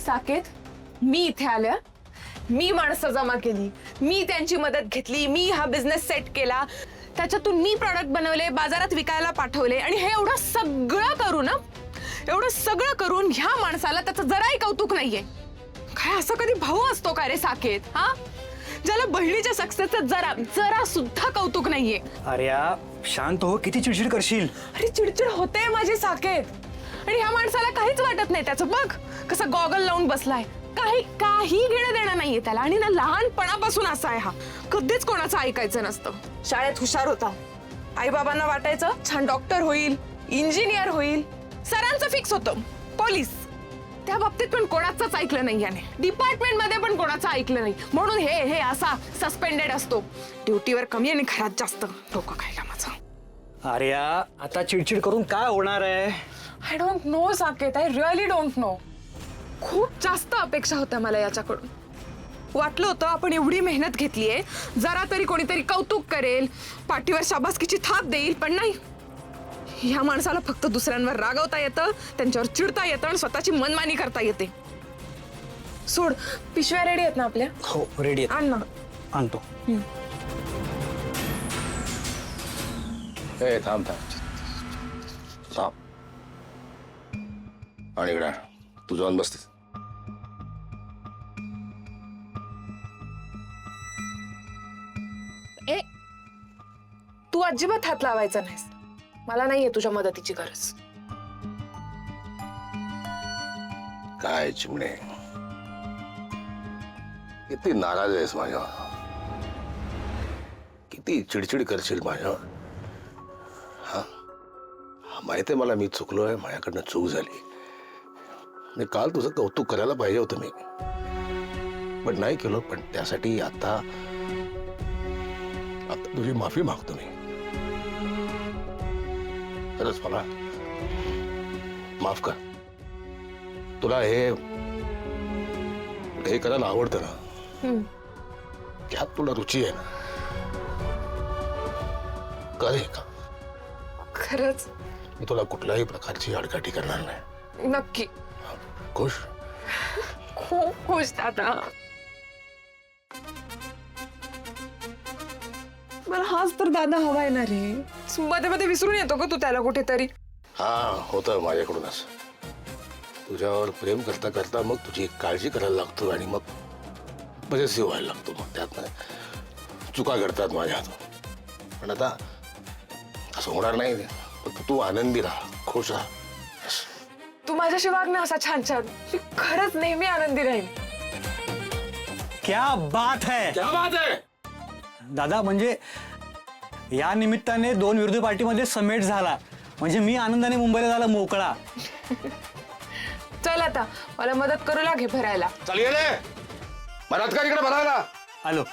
साकेत, मी इथे आल्या, मी माणसं जमा केली, मी त्यांची मदत घेतली, मी हा बिझनेस सेट केला, त्याच्यातून मी प्रॉडक्ट बनवले, बाजारात विकायला पाठवले आणि हे एवढं सगळं करू ना, एवढं सगळं करून ह्या माणसाला त्याचं जराही कौतुक नाहीये. काय असं कधी भाऊ असतो का रे साकेत? हा, ज्याला बहिणीच्या सक्सेसचं जरा सुद्धा कौतुक नाहीये. अरे शांत हो, किती चिडचिड करशील. अरे चिडचिड होते माझी साकेत, आणि ह्या माणसाला काहीच वाटत नाही. त्याचं बघ कसं गॉगल लावून बसलाय, काही घेणं देणं नाहीये त्याला. आणि ना लहानपणापासून असा आहे हा, कधीच कोणाचं ऐकायचं नसतं. शाळेत हुशार होता, आई बाबांना वाटायचं छान डॉक्टर होईल, इंजिनियर होईल, सरांचं फिक्स होतं पोलीस. त्या बाबतीत पण कोणाचंच ऐकलं नाही याने, डिपार्टमेंट मध्ये पण कोणाचं ऐकलं नाही. म्हणून हे असा सस्पेंडेड असतो, ड्युटीवर कमी आणि घरात जास्त. डोकं खायला माझं. अरे आता चिडचिड करून काय होणार आहे? I don't know Saket, I really don't know. खूप जास्त अपेक्षा होत्या मला याच्याकडून. वाटलं होतं आपण एवढी मेहनत घेतलीये, जरा तरी कोणीतरी कौतुक करेल, पाठीवर शाबासकीची थाप देईल. पण नाही, ह्या माणसाला फक्त दुसऱ्यांवर रागवता येतं, त्यांच्यावर चिडता येतं आणि स्वतःची मनमानी करता येते. सोड, पिशव्या रेडी आहेत ना आपल्या? हो रेडी आहे. आण ना. आणतो. ए थांब थांब. आणि इकडे तू जाऊन बसतेस. ए, तू अजिबात हात लावायचा नाहीस. मला नाहीये तुझ्या मदतीची गरज. काय चिमणे, किती नाराज आहेस माझ्यावर, किती चिडचिड करशील माझ्यावर. हा, माहिती आहे मला, मी चुकलोय, माझ्याकडनं चूक झाली. मी काल तुझं कौतुक करायला पाहिजे होतं मी, पण नाही केलं. पण त्यासाठी आता तुझी माफी मागतो मी. खरंच मला माफ कर. तुला हे करायला आवडतं ना, त्यात तुला रुची आहे ना, कर हे का. खरंच मी तुला कुठल्याही प्रकारची अडकाठी करणार नाही. नक्की. खुश? खूप खुश दादा. मला हाच तर दादा हवाय ना रे. मध्ये मध्ये विसरून येतो का तू त्याला कुठेतरी? हा, होतं माझ्याकडूनच. तुझ्यावर प्रेम करता करता मग तुझी काळजी करायला लागतो आणि मग पजेसिव्ह व्हायला लागतो. मग त्यात चुका घडतात माझ्या हातून. पण आता असं होणार नाही. फक्त तू आनंदी राहा, खुश राहा. तू माझ्याशी वाग ना असा छान छान. मी खरंच नेहमी आनंदी राहील. क्या बात है, क्या बात है. दादा. म्हणजे या निमित्ताने दोन विरोधी पार्टीमध्ये समेट झाला, म्हणजे मी आनंदाने मुंबईला झाला मोकळा. चल आता मला मदत करू लागे भरायला. चल ये रे, मरात का इकडे भरायला. आलो.